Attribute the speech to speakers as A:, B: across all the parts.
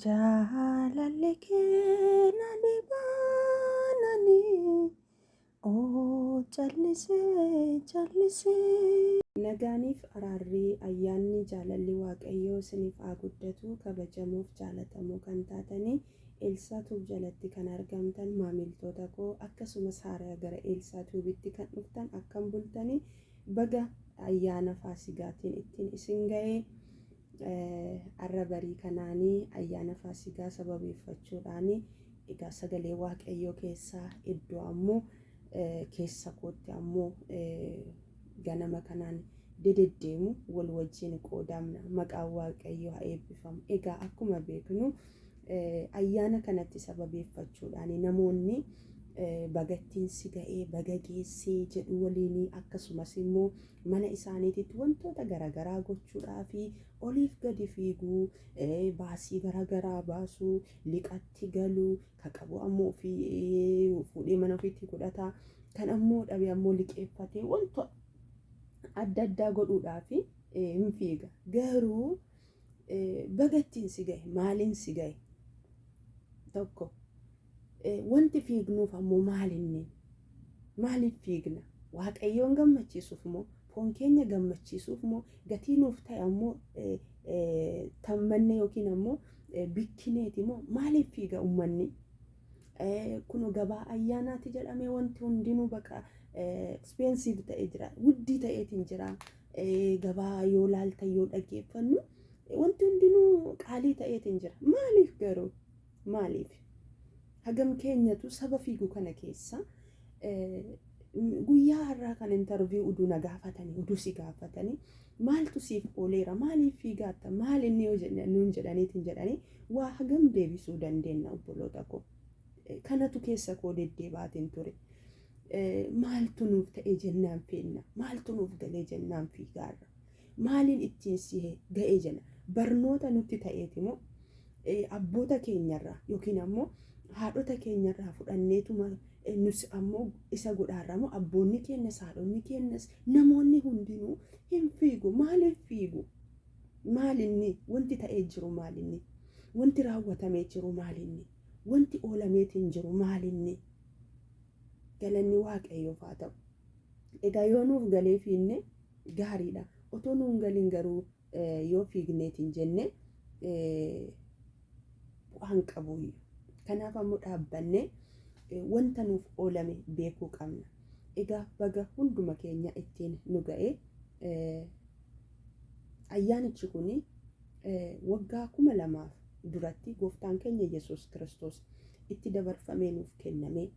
A: Jaalalli kee na dhibaananii callisee callisee. Nagaaniif araarrii ayyaanni jaalalli waaqayyoo isiniif haa guddatu. Kabajamuuf jaalatamuu kan taatanii Eelsaatuub jalatti kan argamtan maamiltoota koo akkasumas haaraa gara Eelsaatuubitti kan dhuftan akkam bultanii baga ayyaana Faasigaatiin ittiin isin ga'ee. Arra barii kanaanii ayyaana Faasigaa sababeeffachuudhaan egaa sagalee waaqayyoo keessaa iddoo ammoo keessa kootti ammoo ganama kanaan deddeemu wal wajjin qoodamna. Maqaan waaqayyoo haa eebbifamu. Egaa akkuma beeknu ayyaana kanatti sababeeffachuudhaan namoonni bagattiin si ga'ee baga geessee jedhu waliin akkasumas immoo mana isaaniititti wantoota garaagaraa gochuudhaaf oliif gadi fiiguu baasii garaagaraa baasuu liqatti galuu kan qabu ammoo fuudhee mana ofiitti godhataa kan ammoo dhabe ammoo liqeeffatee wantoota adda addaa godhuudhaaf hin fiiga. Garuu bagattiin si ga'e maaliin si ga'e tokko wanti fiignuuf ammoo maaliif fiigna? Waaqayyoon gammachiisuuf moo foon keenya gammachiisuuf moo gatii nuuf ta'e ammoo tammanne yookiin ammoo bikkineeti moo maaliif fiiga uummanni? Kun gabaa ayyaanaati jedhamee wanti hundinuu baqa expensive ta'ee jira, wuddii ta'eetiin jira. Gabaa yoo laaltan yoo dhaggeeffannu wanti hundinuu qaalii ta'eetiin jira. Maaliif garuu? Maaliif? Hagam keenyatu saba fiigu kana keessa guyyaa har'aa kan interview uduu na gaafatanii uduu si gaafatanii maaltu siif ooleera maaliif fiigaatta maal inni yoo nuun jedhaniitiin jedhanii waa hagam deebisuu dandeenya obboloota koo. Kanatu keessa koo deddeebaatiin ture. Maaltu nuuf ta'e jennaan feenna maaltu nuuf galee jennaan fiigaarra maaliin ittiin si ga'ee jenna barnoota nutti ta'eeti moo abboota keenyarraa yookiin ammoo haadhota keenyarraa fudhanneetuma nus ammoo isa godhaarra moo abboonni keenyas haadhonni keenyas namoonni hundinuu hin fiigu. Maaliif fiigu? Maalinni wanti ta'ee jiru maalinni wanti raawwatamee jiru maalinni wanti oolameetiin jiru maalinni? Galanni waaqayyoof haa ta'u. Egaa yoo nuuf galee fiinne gaariidha. Otoo nuun galiin garuu yoo fiigneetiin jenne bu'aan qabu. Kanaaf ammoo dhaabbannee wanta nuuf oolame beekuu qabna. Egaa baga hunduma keenya ittiin nu ga'e. Ayyaanichi kun waggaa 2000 duratti gooftaan keenya Yesuus Kiristoos itti dabarfamee nuuf kenname.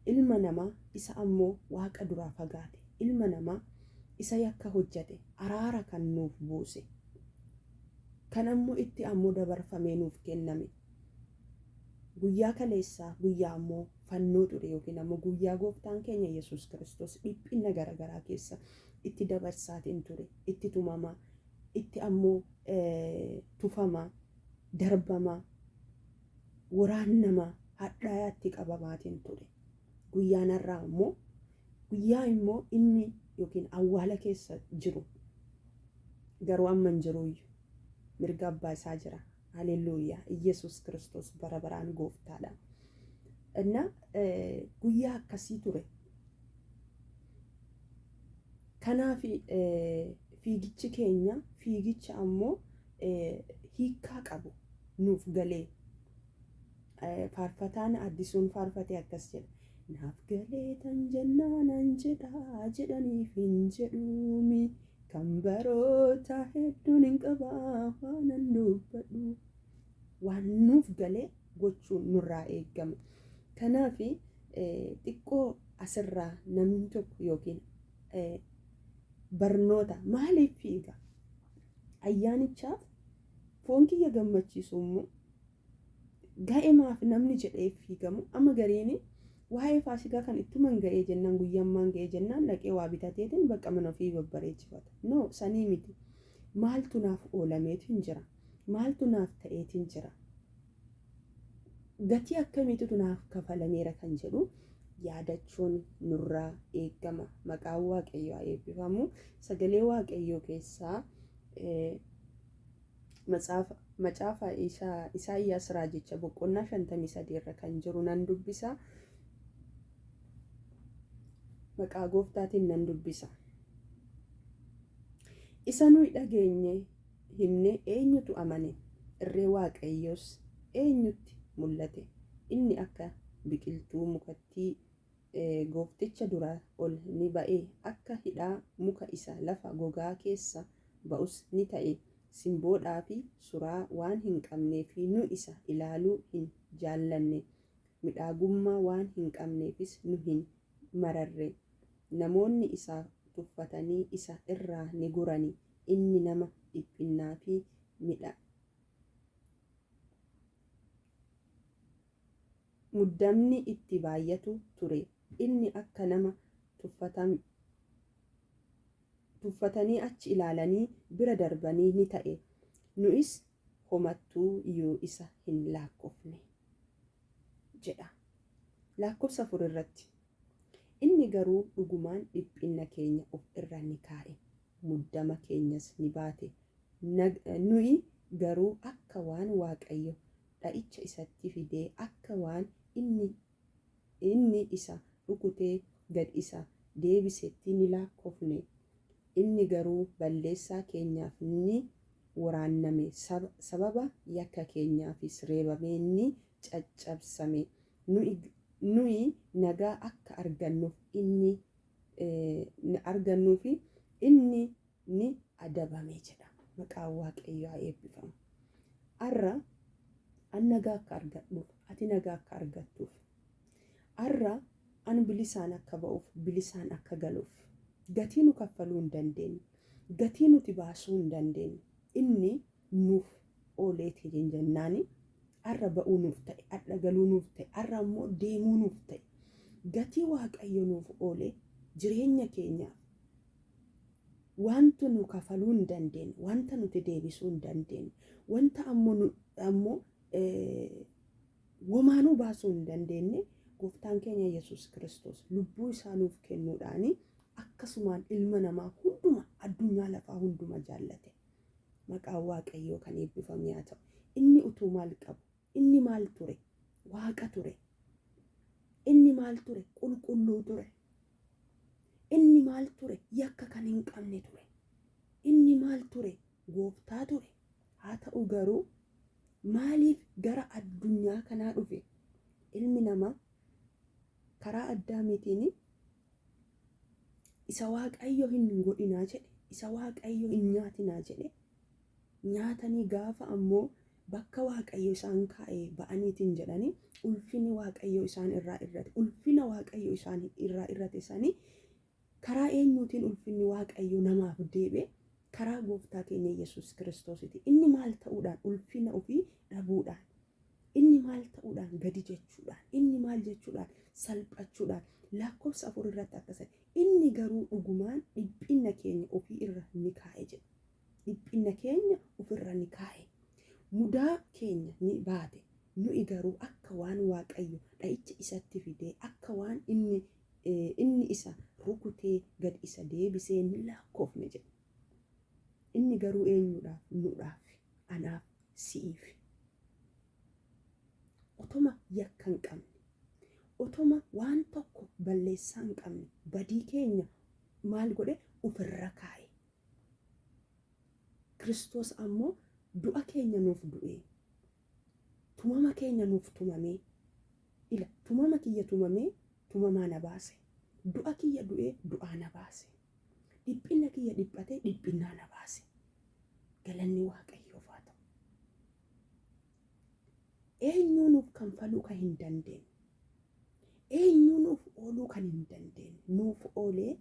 A: Ilma namaa isa ammoo waaqa duraa fagaate. Ilma namaa isa yakka hojjate araara kan nuuf buuse. Kan ammoo itti ammoo dabarfamee nuuf kenname. Guyyaa kaleessaa guyyaa ammoo fannoo ture yookiin ammoo guyyaa gooftaan keenya Yesuus Kiristoos dhiphina garaagaraa keessa itti dabarsaatiin ture. Itti tumamaa, itti ammoo tufamaa, darbamaa, waraannamaa, hadhaayaatti qabamaatiin ture. Guyyaan har'aa ammoo guyyaa immoo inni yookiin awwaala keessa jiru garuu amma hin jiruyyuu mirga abbaa isaa jira. Haleluuyaa. Yesuus Kiristoos bara baraan gooftaadha. Inna guyyaa akkasii ture. Kanaaf fiigichi keenya fiigicha ammoo hiikaa qabu nuuf galee. Faarfataan addisuun faarfatee akkas jedha. Naaf galee tan jennaanan jedhaa jedhaniif hin jedhuumi. Kan baroota hedduun hin qabaa waanan dubbadhu. Waan nuuf galee gochuun nurraa eegama. Kanaaf xiqqoo asirraa namni tokko yookiin barnoota maaliif fiiga? Ayyaanichaaf foon kiyya gammachiisu immoo ga'emaaf namni jedhee fiigamu amma gariin waa'ee Faasigaa kan ittuman ga'ee jennaan guyyammaan ga'ee jennaan dhaqee waa bitateetiin bakka mana ofii babbareechifata. No, sanii miti. Maaltu naaf oolameetiin jira? Maaltu naaf ta'eetiin jira? Gatii akkamiitu naaf kafalameera kan jedhu yaadachuun nurraa eegama. Maqaan waaqayyoo eebbifamu. Sagalee waaqayyoo keessaa matsaaf macaafa Isaayyaas raajicha boqonnaa 53 irra kan jiru nan dubbisa. Maqaa gooftaatiin nan dubbisa. Isa nuyi dhageenye himne eenyutu amane? Irree Waaqayyoos eenyutti mul'ate? Inni akka biqiltuu mukattii goofticha dura ol ni ba'e, akka hidhaa muka isa lafa gogaa keessa ba'us ni ta'e. Simboodhaa fi suraa waan hin qabneef nu isa ilaaluu hin jaallanne, midhaagummaa waan hin qabneefis nu hin mararre. Namoonni isa tuffatanii isa irraa ni gurani. Inni nama dhiphinnaa fi muddamni itti baay'atu ture. Inni akka nama tuffatanii achi ilaalanii bira darbanii ni ta'e. Nuyis homattuu iyyuu isa hin lakkoofne jedha. Lakkoofsa 4 irratti. Inni garuu dhugumaan dhiphinna keenya of irra ni kaa'e, muddama keenyas ni baate. Nuyi garuu akka waan Waaqayyo dha'icha isatti fidee akka waan inni isa rukutee gad isa deebisetti ni lakkoofne. Inni garuu balleessaa keenyaaf ni waraanname, sababa yakka keenyaafis reebamee ni caccabsame. Nuyi nagaa akka argannuufi inni ni adabame jedha. Maqaan Waaqayyoo haa eebbifamu. Har'a an nagaa akka argadhuuf, ati nagaa akka argattuuf, har'a an bilisaan akka ba'uuf, bilisaan akka galuuf, gatii nu kaffaluu hin dandeenye, gatii nuti baasuu hin dandeenye, inni nuuf ooleeti jennaani. Har'a ba'uu nuuf ta'e, har'a galuu nuuf ta'e, har'a immoo deemuu nuuf ta'e. Gatii Waaqayyo nuuf oolee jireenya keenyaaf wanta nu kafaluu hin dandeenye, wanta nuti deebisuu hin dandeenye, wanta ammoo womaanuu baasuu hin dandeenye, gooftaan keenya Yesuus Kiristoos lubbuu isaa nuuf kennuudhaani akkasumaan ilma namaa hunduma addunyaa lafaa hunduma jaallate. Maqaan Waaqayyoo kan eebbifame haa ta'u. Inni utuu maal qabu? Inni maal ture? Waaqa ture. Inni maal ture? Qulqulluu ture. Inni maal ture? Yakka kan hin qabne ture. Inni maal ture? Gooftaa ture. Haa ta'u garuu maaliif gara addunyaa kanaa dhufe? Ilmi namaa karaa Addaamiitiin isa Waaqayyo hin godhinaa jedhe, isa Waaqayyo hin nyaatinaa jedhe nyaatanii gaafa ammoo bakka Waaqayyo isaan kaa'ee ba'aniitiin jedhanii ulfinni Waaqayyo isaan irraa irrate, ulfina Waaqayyo isaan irraa irrate sanii karaa eenyuutiin ulfinni Waaqayyo namaaf deebi'e? Karaa gooftaa keenya Yesuus Kiristoositi. Inni maal ta'uudhaan? Ulfina ofii dhabuudhaan. Inni maal ta'uudhaan? Gadi jechuudhaan. Inni maal jechuudhaan? Salphachuudhaan. Lakkoofsa 4 irratti akkasii. Inni garuu dhugumaan dhiphinna keenya ofii irra ni kaa'e jedha. Dhiphinna keenya ofirra ni kaa'e. Mudaa keenya ni baate. Nuyi garuu akka waan Waaqayyo dha'icha isatti fidee akka waan inni isa rukutee gad isa deebisee ni lakkoofne jedha. Inni garuu eenyuudhaaf? Nuudhaaf, anaaf, si'iif. Otoma yakka hin qabne, otoma waan tokko balleessaa hin qabne, badii keenya maal godhe? Ofirra kaa'e. Kiristoos ammoo du'a keenya nuuf du'ee, tumama keenya nuuf tumamee, tumama kiyya tumamee tumamaa na baase, du'a kiyya du'ee du'aa na baase, dhiphinna kiyya dhiphatee dhiphinnaa na baase. Galanni Waaqayyoof haa ta'u. Eenyu nuuf kanfaluu kan hin dandeenye, eenyu nuuf ooluu kan hin dandeenye nuuf oolee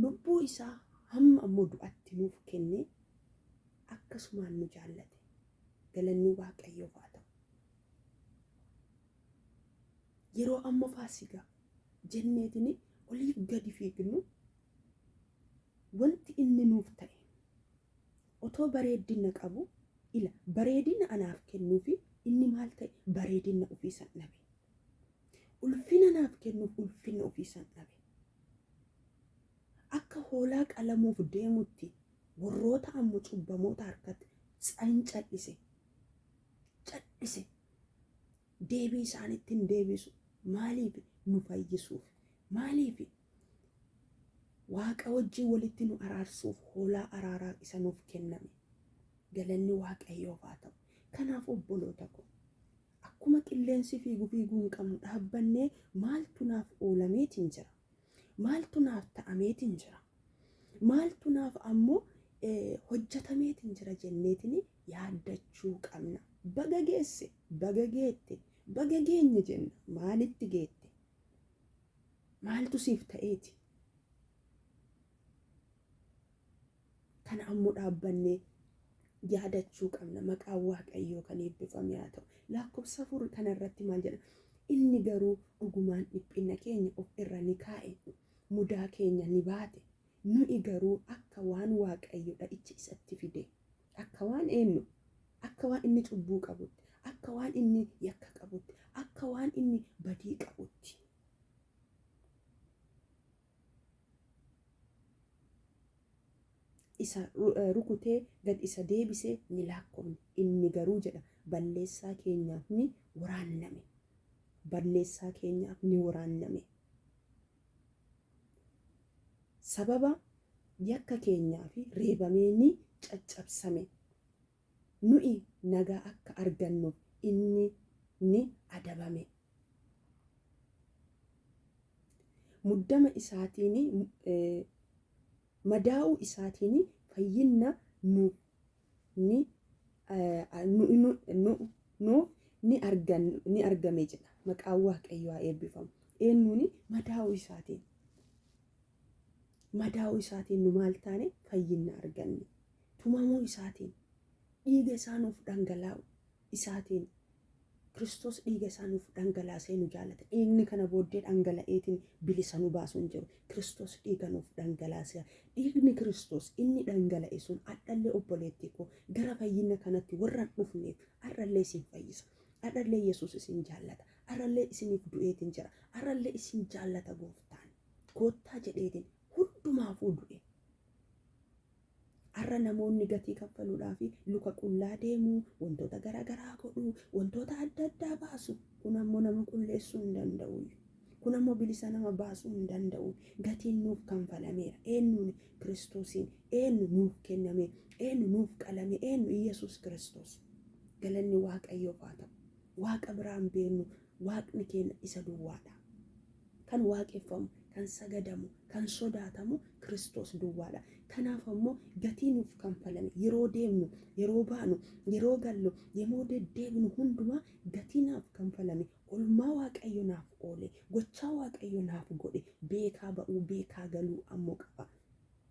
A: lubbuu isaa hamma ammoo du'atti nuuf kennee akkasumaan nu jaallate. Galanni Waaqayyoof haa ta'u. Yeroo amma Faasigaa jenneetini oliif gadi fiignu wanti inni nuuf ta'e otoo bareedina qabu bareedina anaaf kennuufi inni maal ta'e? Bareedina ofiisan dhabe. Ulfina naaf kennuuf ulfina ofiisan dhabe. Akka hoolaa qalamuuf deemutti warroota ammoo cubbamoota harkatti Tsayin cal'ise deebii isaanitti hin deebisu. Maaliif? Nu fayyisuuf. Maaliif? Waaqa wajjin walitti nu araarsuuf hoolaa araaraa isa nuuf kenname. Galanni Waaqayyoof haa ta'u. Kanaaf obboloota koo akkuma qilleensi fiiguu hin qabnu dhaabbannee maaltu naaf oolameetiin jira? Maaltu naaf ta'ameetiin jira? Maaltu naaf ammoo hojjetameetiin jira jenneetiin yaaddachuu qabna. Baga geesse, baga geette, baga geenye jenna. Maalitti geette? Maaltu siif ta'eeti? Kana ammoo dhaabbannee yaadachuu qabna. Maqaan Waaqayyoo kan eebbifame haa ta'u. Lakkoofsa 4 kanarratti maal jedha? Inni garuu dhugumaan dhiphina keenya of irra ni kaa'e, mudaa keenya ni baate. Nuyi garuu akka waan Waaqayyo dha'icha isatti fide, akka waan eenyu, akka waan inni cubbuu qabutti, akka waan inni yakka qabutti, akka waan inni badii qabutti. Isa rukutee gad isa deebisee ni lakkoofne. Inni garuu jedha balleessaa keenyaaf ni waraanname. Balleessaa keenyaaf ni waraanname. Sababa yakka keenyaaf reebamee ni caccabsame. Nuyi nagaa akka argannuuf inni ni adabame. Muddama isaatiin madaa'uu isaatiin fayyinna nuuf ni argame jedha. Maqaan Waaqayyoo haa eebbifamu. Eenyuuni? Madaa'uu isaatiin. Madaa'uu isaatiin nu maal taane? Fayyinna arganne. Tumamuu isaatiin, dhiiga isaa nuuf dhangalaa'u isaatiin, Kiristoos dhiiga isaa nuuf dhangalaasee nu jaalate. Dhiigni kana booddee dhangala'eetiin bilisa nu baasuu hin jiru. Kiristoos dhiiga nuuf dhangalaasee. Dhiigni Kiristoos inni dhangala'e sun adhallee obboleettii koo gara fayyina kanatti warra dhufneef har'allee isin fayyisa. Har'allee Yesuus isin jaallata. Har'allee isiniif du'eetiin jira. Har'allee isin jaallata gooftaan. Koottaa jedheetiin hundumaafuu du'e. Har'a namoonni gatii kaffaluudhaaf luka qullaa deemuu, wantoota garaagaraa godhuu, wantoota adda addaa baasu. Kun ammoo nama qulleessuu hin danda'u. Kun ammoo bilisa nama baasuu hin danda'u. Gatiin nuuf kanfalameera. Eenyuun? Kiristoosiin. Eenyu nuuf kenname? Eenyu nuuf qalame? Eenyu? Yesuus Kiristoos. Galanni Waaqayyoof haa ta'u. Waaqa biraan beeknu Waaqni keenya isa duwwaadha. Kan waaqeffamu, kan sagadamu, kan sodaatamu Kiristoos duwwaadha. Kanaaf ammoo gatii nuuf kanfalame. Yeroo deemnu, yeroo baanu, yeroo gallu, yeroo deddeebinu hundumaa gatii naaf kanfalame. Olmaa Waaqayyo naaf oole, gochaa Waaqayyo naaf godhe, beekaa ba'uu, beekaa galuu ammoo qaba.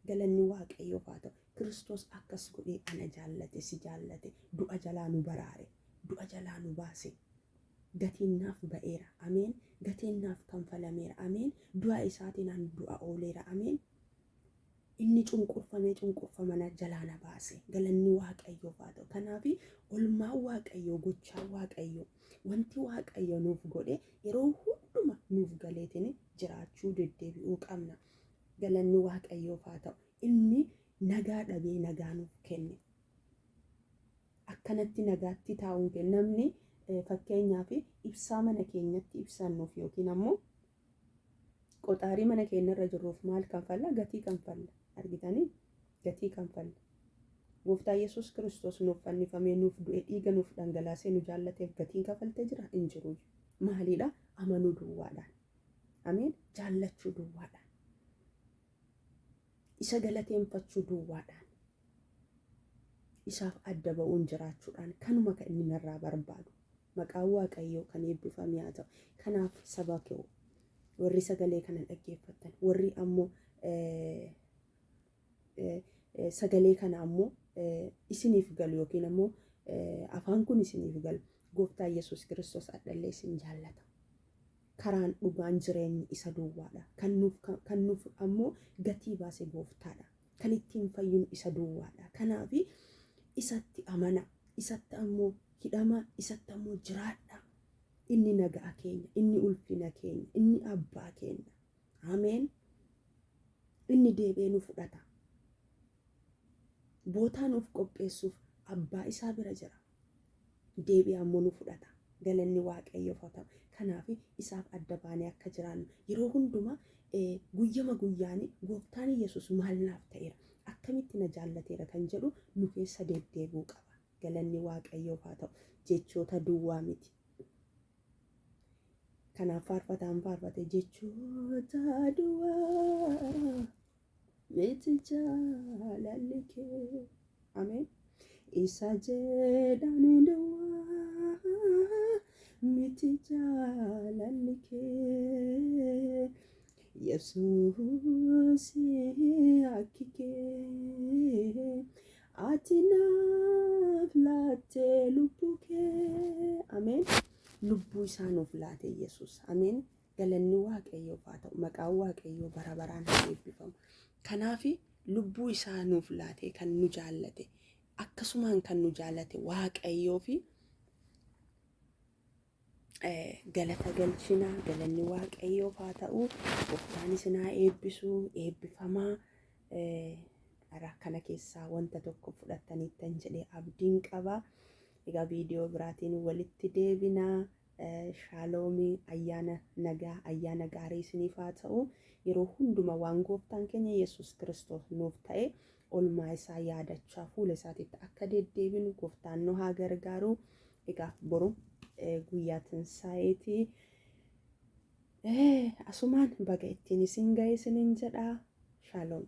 A: Galanni Waaqayyoof haa ta'u. Kiristoos akkas godhee ana jaallate, si jaallate, du'a jalaa nu baraare, du'a jalaa nu baase. Gatiin naaf ba'eera. Ameen. Gatiin naaf kanfalameera. Ameen. Du'a isaatiin ani du'a ooleera. Ameen. Inni cunqurfamana jalaa na baase. Galanni Waaqayyoof haa ta'u. Kanaaf olmaa Waaqayyoo, gochaa Waaqayyoo, wanti Waaqayyo nuuf godhe yeroo hunduma nuuf galeetiin jiraachuu deddeebi'uu qabna. Galanni Waaqayyoof haa ta'u. Inni nagaa dhabee nagaa nuuf kenne. Akkanatti nagaatti taa'uun kenna. Namni fakkeenyaaf ibsaa mana keenyatti ibsannuuf yookiin ammoo qoxaarii mana keenyarra jirruuf maal kanfalla? Gatii kanfalla. Argitanii? Gatii kanfalla. Gooftaa Yesuus Kiristoos nuuf fannifamee nuuf du'e, dhiiga nuuf dhangalaasee nu jaallateef gatiin kafaltee jira? Hin jiru. Maalidha? Amanuu duwwaadhaan. Ameen. Jaallachuu duwwaadhaan. Isa galateeffachuu duwwaadhaan. Isaaf adda ba'uun jiraachuudhaan kanuma kan inni narraa barbaadu. Maqaan Waaqayyoo kan eebbifame haa ta'u. Kanaaf saba koo warri sagalee kana dhaggeeffatan, warri ammoo sagalee kana ammoo isiniif galu yookiin ammoo afaan kun isiniif galu. Gooftaa Yesuus Kiristoos adhallee isin jaallata. Karaan dhugaan jireenyi isa duwwaadha. Kan nuuf ammoo gatii baase gooftaadha. Kan ittiin fayyinu isa duwwaadha. Kanaaf isatti amana, isatti ammoo hidhama, isatti ammoo jiraadha. Inni nagaa keenya, inni ulfina keenya, inni abbaa keenya. Ameen. Inni deebee nu fudhata. Bootaa nuuf qopheessuuf abbaa isaa bira jira. Deebi'ee ammoo nu fudhata. Galanni Waaqayyoof haa ta'u. Kanaaf isaaf adda baanee akka jiraannu yeroo hundumaa guyyama guyyaanii gooftaan Yesuus maal naaf ta'eera, akkamitti na jaallateera kan jedhu nu keessa deddeebi'uu qaba. Galanni Waaqayyoof haa ta'u. Jechoota duwwaa miti. Kanaaf faarfataan faarfate jechoota duwwaa miti jaalalli kee. Ameen. Isa jedhanii duwwaa miti jaalalli kee. Yesuus akki kee. Ati naaf laattee lubbuu kee. Ameen. Lubbuu isaa nuuf laate Yesuus. Ameen. Galanni Waaqayyoof haa ta'u. Maqaan Waaqayyoo bara baraan haa eebbifamu. Kanaaf lubbuu isaa nuuf laate kan nu jaallate. Akkasumaan kan nu jaallate Waaqayyoo fi galata galchina. Galanni Waaqayyoof haa ta'u. Gooftaan isin haa eebbisu. Eebbifamaa. Kana keessaa wanta tokko fudhattaniittan jedhee abdiin qaba. Egaa viidiyoo biraatiin walitti deebinaa. Shaaloomii, ayyaana nagaa, ayyaana gaarii isiniif haa ta'u. Yeroo hunduma waan gooftaan keenya Yesuus Kiristoos nuuf ta'e olmaa isaa yaadachaa fuula isaatiitti akka deddeebinu gooftaan nu haa gargaaru. Egaa boru guyyaa Tinsaa'eetii asumaan baga ittiin isin ga'e isiniin jedhaa. Shaaloom.